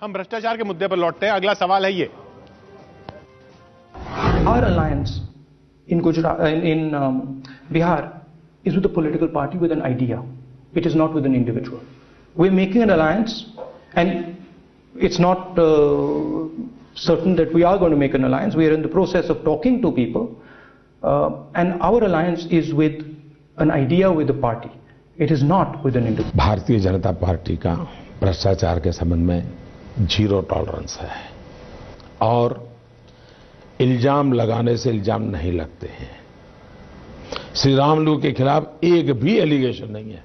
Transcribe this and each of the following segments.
हम भ्रष्टाचार के मुद्दे पर लौटते हैं। अगला सवाल है ये, Our alliance in Gujarat, in Bihar, is with a political party with an idea. It is not with an individual. We're making an alliance, and it's not certain that we are going to make an alliance. We are in the process of talking to people, and our alliance is with an idea, with a party. It is not with an individual. Bharatiya Janata party का भ्रष्टाचार के संबंध में zero tolerance है और इल्जाम लगाने से इल्जाम नहीं लगते हैं। श्री रामुलू के खिलाफ एक भी एलिगेशन नहीं है,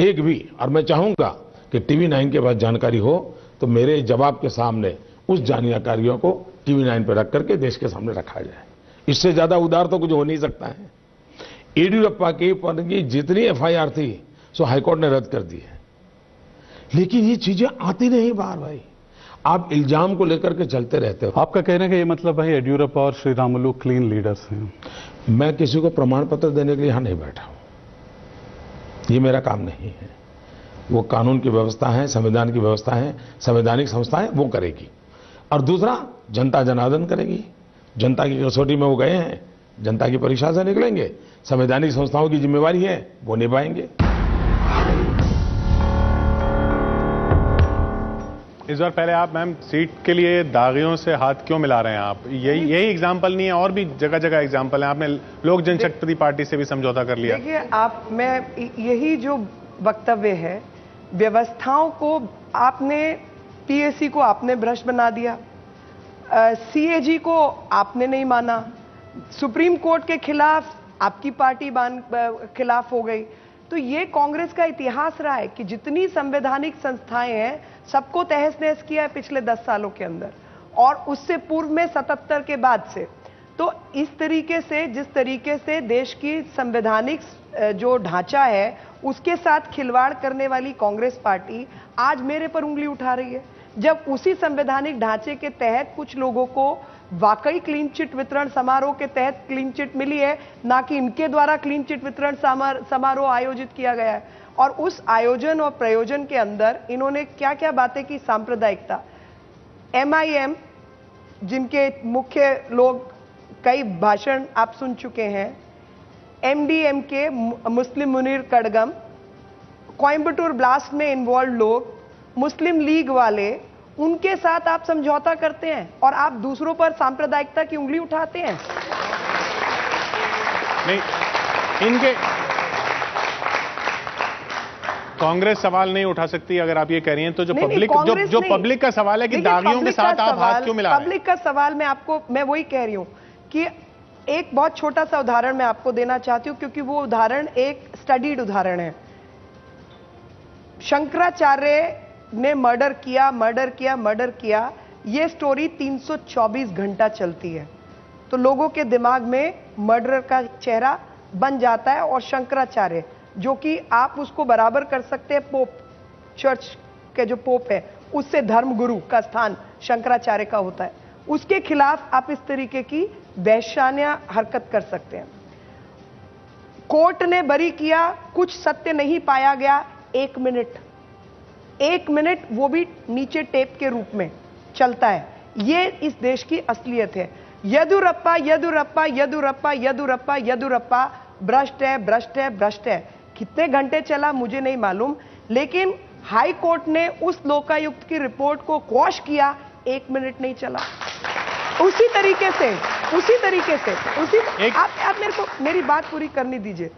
एक भी। और मैं चाहूंगा कि टीवी 9 के पास जानकारी हो तो मेरे जवाब के सामने उस जानकारियों को टीवी 9 पर रख करके देश के सामने रखा जाए। इससे ज्यादा उदार तो कुछ हो नहीं सकता है। येडियुरप्पा के पर की जितनी एफआईआर थी सो हाईकोर्ट ने रद्द कर दी है, लेकिन ये चीजें आती नहीं बाहर। भाई आप इल्जाम को लेकर के चलते रहते हो। आपका कहना है कि ये मतलब भाई येडियुरप्पा और श्री रामुलू क्लीन लीडर्स हैं? मैं किसी को प्रमाण पत्र देने के लिए यहां नहीं बैठा हूं, ये मेरा काम नहीं है। वो कानून की व्यवस्था है, संविधान की व्यवस्था है, संवैधानिक संस्था है, वो करेगी। और दूसरा, जनता जनार्दन करेगी। जनता की कसौटी में वो गए हैं, जनता की परीक्षा से निकलेंगे। संवैधानिक संस्थाओं की जिम्मेवारी है, वो निभाएंगे। इस बार पहले आप मैम सीट के लिए दागियों से हाथ क्यों मिला रहे हैं आप? यही एग्जाम्पल नहीं है, और भी जगह जगह एग्जाम्पल है। आपने लोक जनशक्ति पार्टी से भी समझौता कर लिया। देखिए यही जो वक्तव्य है, व्यवस्थाओं को आपने, पीएससी को आपने भ्रष्ट बना दिया, सीएजी को आपने नहीं माना, सुप्रीम कोर्ट के खिलाफ आपकी पार्टी खिलाफ हो गई। तो ये कांग्रेस का इतिहास रहा है कि जितनी संवैधानिक संस्थाएं हैं सबको तहस नहस किया है पिछले 10 सालों के अंदर, और उससे पूर्व में 77 के बाद से। तो इस तरीके से, जिस तरीके से देश की संवैधानिक जो ढांचा है उसके साथ खिलवाड़ करने वाली कांग्रेस पार्टी आज मेरे पर उंगली उठा रही है, जब उसी संवैधानिक ढांचे के तहत कुछ लोगों को वाकई क्लीन चिट वितरण समारोह के तहत क्लीन चिट मिली है, ना कि इनके द्वारा क्लीन चिट वितरण समारोह आयोजित किया गया है। और उस आयोजन और प्रयोजन के अंदर इन्होंने क्या क्या बातें की? सांप्रदायिकता, एमआईएम जिनके मुख्य लोग, कई भाषण आप सुन चुके हैं, एमडीएम के मुस्लिम मुनीर कड़गम, कोयंबटूर ब्लास्ट में इन्वॉल्व लोग, मुस्लिम लीग वाले, उनके साथ आप समझौता करते हैं और आप दूसरों पर सांप्रदायिकता की उंगली उठाते हैं। नहीं, इनके कांग्रेस सवाल नहीं उठा सकती अगर आप ये कह रही हैं तो। जो पब्लिक का सवाल है कि दागियों के साथ आप हाथ क्यों मिला रहे हैं? पब्लिक का सवाल मैं वही कह रही हूं कि एक बहुत छोटा सा उदाहरण मैं आपको देना चाहती हूं, क्योंकि वो उदाहरण एक स्टडीड उदाहरण है। शंकराचार्य ने मर्डर किया, ये स्टोरी 324 घंटा चलती है। तो लोगों के दिमाग में मर्डरर का चेहरा बन जाता है, और शंकराचार्य जो कि आप उसको बराबर कर सकते हैं पोप, चर्च के जो पोप है उससे धर्मगुरु का स्थान शंकराचार्य का होता है, उसके खिलाफ आप इस तरीके की वैश्यान्य हरकत कर सकते हैं। कोर्ट ने बरी किया, कुछ सत्य नहीं पाया गया, 1 मिनट वो भी नीचे टेप के रूप में चलता है। ये इस देश की असलियत है। येदियुरप्पा येदियुरप्पा येदियुरप्पा येदियुरप्पा येदियुरप्पा भ्रष्ट है। कितने घंटे चला मुझे नहीं मालूम, लेकिन हाई कोर्ट ने उस लोकायुक्त की रिपोर्ट को क्वॉश किया, 1 मिनट नहीं चला। उसी तरीके से आप मेरे को मेरी बात पूरी करने दीजिए।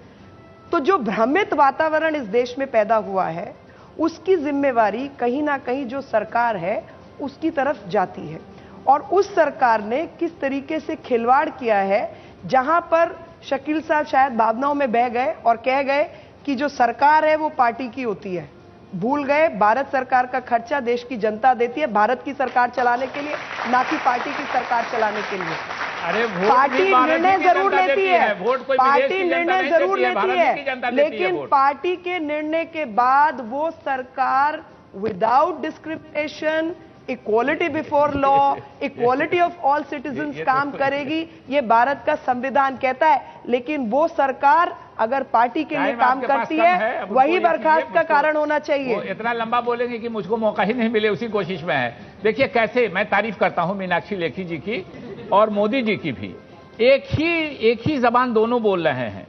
तो जो भ्रमित वातावरण इस देश में पैदा हुआ है, उसकी जिम्मेवारी कहीं ना कहीं जो सरकार है उसकी तरफ जाती है। और उस सरकार ने किस तरीके से खिलवाड़ किया है, जहां पर शकील साहब शायद भावनाओं में बह गए और कह गए कि जो सरकार है वो पार्टी की होती है। भूल गए भारत सरकार का खर्चा देश की जनता देती है, भारत की सरकार चलाने के लिए, ना कि पार्टी की सरकार चलाने के लिए। अरे पार्टी निर्णय जरूर लेती है, पार्टी निर्णय जरूर लेती है, लेकिन पार्टी के निर्णय के बाद वो सरकार without discrimination, equality before law, equality of all citizens काम करेगी, ये भारत का संविधान कहता है। लेकिन वो सरकार अगर पार्टी के लिए टाइम काम आपके पास करती कम है अब उनको वही ये बर्खास्त चीजें का मुझको- कारण होना वो चाहिए। इतना लंबा बोलेंगे कि मुझको मौका ही नहीं मिले, उसी कोशिश में है। देखिए कैसे मैं तारीफ करता हूं मीनाक्षी लेखी जी की और मोदी जी की भी। एक ही जबान दोनों बोल रहे हैं।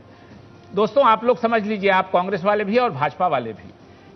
दोस्तों आप लोग समझ लीजिए, आप कांग्रेस वाले भी और भाजपा वाले भी,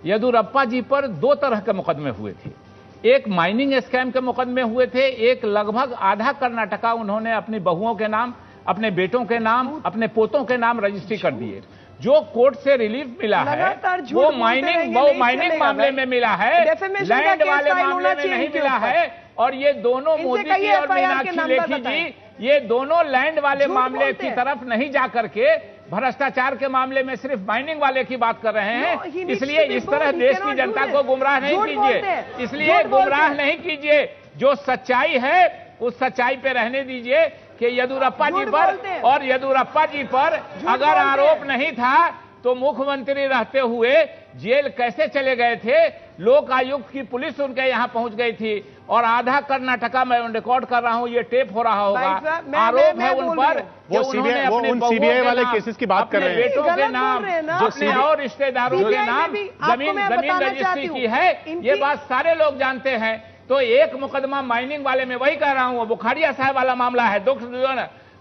येदियुरप्पा जी पर दो तरह के मुकदमे हुए थे। एक माइनिंग स्कैम के मुकदमे हुए थे, एक लगभग आधा कर्नाटका उन्होंने अपनी बहुओं के नाम, अपने बेटों के नाम, अपने पोतों के नाम रजिस्ट्री कर दिए। जो कोर्ट से रिलीफ मिला है लगातार झूठ वो बोलते माइनिंग रहेंगे, नहीं चलेगा मामले भाई। में मिला है, Defamation का लैंड केस वाले फाइल मामले होना में चाहिए नहीं इनके मिला ऊपर। है। और ये दोनों इनसे मोदी कहिए जी और FIR के मीनाक्षी नंबर लेखी बताएं। जी, ये दोनों लैंड वाले झूठ मामले बोलते की हैं। तरफ नहीं जा करके भ्रष्टाचार के मामले में सिर्फ माइनिंग वाले की बात कर रहे No, he हैं। needs इसलिए to be इस तरह bold. He देश की cannot जनता do को this. गुमराह नहीं झूठ बोलते कीजिए, हैं। इसलिए झूठ बोलते गुमराह हैं। नहीं कीजिए। जो सच्चाई है उस सच्चाई पे रहने दीजिए कि येदियुरप्पा जी झूठ पर बोलते हैं। और येदियुरप्पा जी पर अगर बोलते हैं। आरोप नहीं था तो मुख्यमंत्री रहते हुए जेल कैसे चले गए थे? लोक आयुक्त की पुलिस उनके यहां पहुंच गई थी और आधा कर्नाटका में रिकॉर्ड कर रहा हूं, ये टेप हो रहा होगा। भाई साहब, मैं आरोप है बोल उन रही पर हूं। कि वो उन्होंने CBI वो अपने उन बहुओं CBI के वाले नाम, केसेस की बात कर अपने रहे हैं। बेटों गलत के बोल नाम, रहे हैं ना। अपने और रिश्तेदारों CBI के में नाम भी आपको जमीन मैं जमीन बताना रजिस्ट्री चाहती की हूं। है। ये इनकी- बात सारे लोग जानते हैं। तो एक मुकदमा माइनिंग वाले में, वही कह रहा हूं, वो बुखारिया साहब वाला मामला है।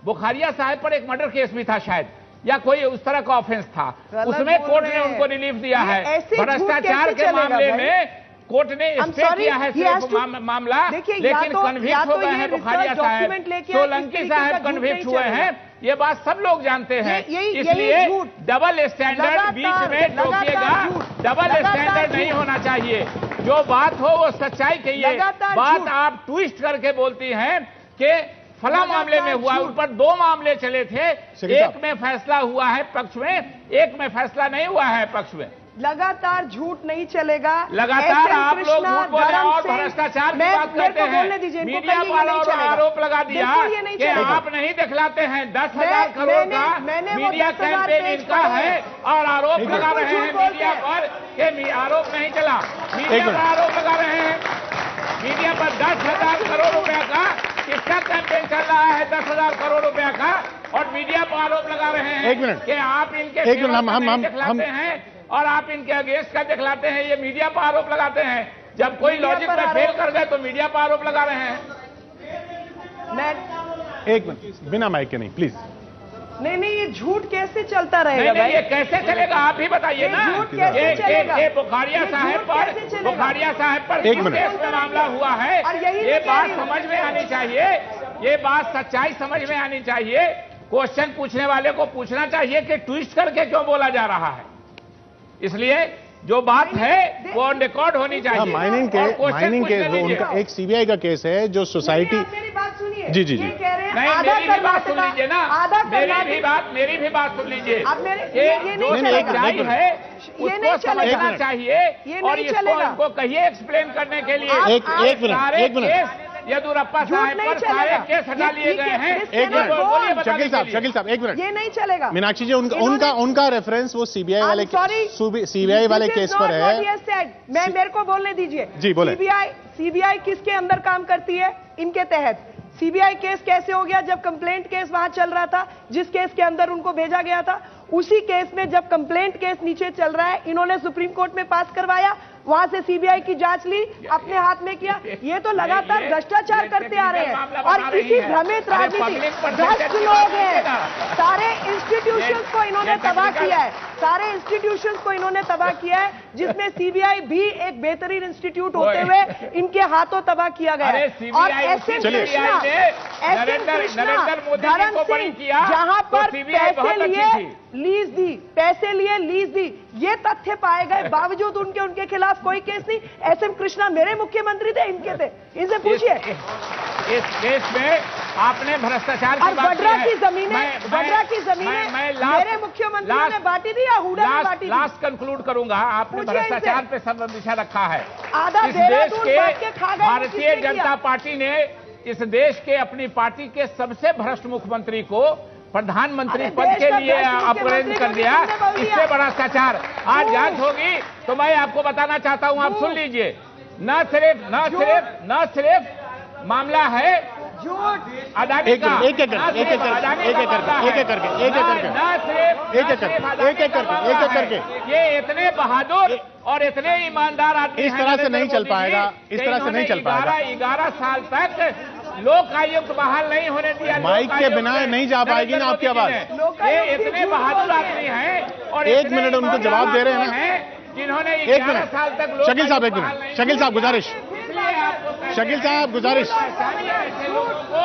बुखारिया साहब पर एक मर्डर केस भी था शायद, या कोई उस तरह का ऑफेंस था, गलत उसमें बोल कोर्ट रहे ने हैं। उनको रिलीफ दिया ये है। ऐसे झूठ भ्रष्टाचार कैसे के चलेगा मामले भाई? में कोर्ट ने I'm स्टे sorry, किया है he has सिर्फ to- मामला, देखिए, या लेकिन तो कन्विक्ट हो गए ये हैं research बुखारिया साहब, document लेके आए, इस सोलंकी तरीके साहब का झूठ कन्विक्ट नहीं हुए चलेगा। हैं। ये बात सब लोग जानते हैं। यही इसलिए झूठ, डबल स्टैंडर्ड बीच में टोकिएगा, डबल स्टैंडर्ड नहीं होना चाहिए। जो बात हो वो सच्चाई कहिए। लगातार बात झूठ। आप ट्विस्ट करके बोलती हैं कि फला मामले में हुआ, उन पर दो मामले चले थे, एक में फैसला हुआ है पक्ष में, एक में फैसला नहीं हुआ है पक्ष में। लगातार झूठ नहीं चलेगा। लगातार SM आप लोग कृष्णा, झूठ बोल रहे हैं और धर्म सिंह, भ्रष्टाचार की मैं- बात मेरे करते को हैं। बोलने दीजिए, इनको मीडिया कहिए ये वालों नहीं पर चलेगा। आरोप लगा दिया बिल्कुल ये नहीं कि चलेगा। आप नहीं दिखलाते हैं। 10,000 करोड़ मैंने का वो मीडिया 10,000 कैंपेन पेज इनका पढ़े है हैं। और आरोप एक लगा मिनट। रहे हैं झूठ बोलते मीडिया हैं। पर कि आरोप नहीं चला। Media minute. पर आरोप लगा रहे हैं। मीडिया पर 10,000 करोड़ रुपया का किसका कैंपेन चल रहा है? 10,000 करोड़ रुपया का, और मीडिया पर आरोप लगा रहे हैं एक मिनट। कि आप इनके एक मिनट, सेवा हम- का नहीं हम- दिखलाते हैं और आप इनके अगेंस्ट का दिखलाते हैं। ये मीडिया पर आरोप लगाते हैं। जब कोई मीडिया लॉजिक पर में फेल आरोप- कर गए तो मीडिया पर आरोप लगा रहे हैं। मैं एक मिनट, बिना माइक के नहीं, प्लीज। नहीं, ये झूठ कैसे चलता रहेगा नहीं नहीं, भाई? ये कैसे चलेगा आप ही बताइए ये ना। झूठ कैसे चलेगा? ये बुखारिया ये साहब झूठ पर, कैसे चलेगा? बुखारिया साहब पर एक किस मिनट। केस में मामला हुआ है, और यही ये मैं कह बात रही हूं। समझ में आनी चाहिए। ये बात सच्चाई समझ में आनी चाहिए। क्वेश्चन पूछने वाले को पूछना चाहिए कि ट्विस्ट करके क्यों बोला जा रहा है। इसलिए जो बात है वो ऑन रिकॉर्ड होनी चाहिए। माइनिंग और क्वेश्चन केस पूछने वो दीजिए। उनका एक सीबीआई का केस है जो सोसाइटी। नहीं, आप मेरी बात सुनिए। जी, जी, ये जी। कह रहे हैं नहीं, आधा मेरी भी बात सुन कर्नाटका- लीजिए ना। आधा मेरी कर्नाटक- भी बात सुन लीजिए। अब मेरे- कि ये नहीं जो चलेगा। सच्चाई है ये नहीं उसको चलेगा। समझना चाहिए ये और नहीं इसको चलेगा। इनको कहिए एक्सप्लेन करने के लिए। आप- एक मिनट, सारे एक मिनट। केस येदियुरप्पा झूठ साहब नहीं पर चलेगा। सारे केस हटा लिए गए हैं। एक मिनट, बोलिए, बताने शकील साहब, के लिए। शकील साहब, एक मिनट। ये नहीं चलेगा। मीनाक्षी जी, इन्होंने- उनका रेफरेंस वो सीबीआई वाले केस पर है। मैं मेरे को बोलने दीजिए। जी, बोले। सीबीआई किसके अंदर काम करती है? इनके तहत। सीबीआई केस कैसे हो गया? जब कंप्लेंट केस वहां चल रहा था, जिस केस के अंदर उनको भेजा गया था, उसी केस में जब कंप्लेंट केस नीचे चल रहा है, इन्होंने सुप्रीम कोर्ट में पास करवाया, वहां से सीबीआई की जांच ली, अपने हाथ में किया। ये तो लगातार भ्रष्टाचार करते आ रहे हैं और इसी भ्रमित राजनीति भ्रष्ट लोग हैं। सारे इंस्टीट्यूशंस को इन्होंने तबाह किया है। सारे इंस्टीट्यूशंस को इन्होंने तबाह किया है, जिसमें सीबीआई भी एक बेहतरीन इंस्टीट्यूट होते हुए इनके हाथों तबाह किया गया अरे है। CBI और एसएम चलिए। कृष्णा, नरेंद्र मोदी जी को बरी किया, जहां तो पर CBI पैसे बहुत अच्छी लिए थी। लीज दी, पैसे लिए लीज दी, ये तथ्य पाए गए, बावजूद उनके खिलाफ कोई केस नहीं। एसएम कृष्णा मेरे मुख्यमंत्री थे, इनके थे, इनसे पूछिए। इस केस में आपने भ्रष्टाचार की और बात वड्रा है। की जमीनें, वड्रा की जमीनें मेरे मुख्यमंत्री ने बांटी दी या हुडा ने बांटी दी? लास्ट कंक्लूड करूंगा। आपने पूछिए भ्रष्टाचार इनसे। पे सब दिशा रखा है। आधा इस देश देहरादून बांट के खा के गए, भारतीय किसने जनता किया? पार्टी ने इस देश के अपनी पार्टी के सबसे भ्रष्ट मुख्यमंत्री को प्रधानमंत्री अरे पद देश के का लिए भ्रष्ट अपग्रेड मुख्यमंत्री कर को दिया। किसने बोल दिया? इससे बड़ा भ्रष्टाचार आज जांच होगी तो मैं आपको बताना चाहता हूं, आप सुन लीजिए। न सिर्फ मामला है अदानी एक एक एक करके एक एक करके एक एक करके एक एक करके एक एक करके एक एक करके एक एक करके एक एक करके ये इतने बहादुर और इतने ईमानदार आदमी इस तरह से नहीं चल पाएगा, इस तरह से नहीं चल पाएगा। 11 साल तक लोक आयुक्त बहाल नहीं होने दिया। माइक के बिना नहीं जा पाएगी ना आपकी आवाज। ये इतने बहादुर आदमी हैं और एक मिनट उनको जवाब दे रहे हैं ना, जिन्होंने एक 11 साल तक मिनट। शकील साहब एक मिनट, शकील साहब गुजारिश, शकील साहब गुजारिश। ऐसे लोगों को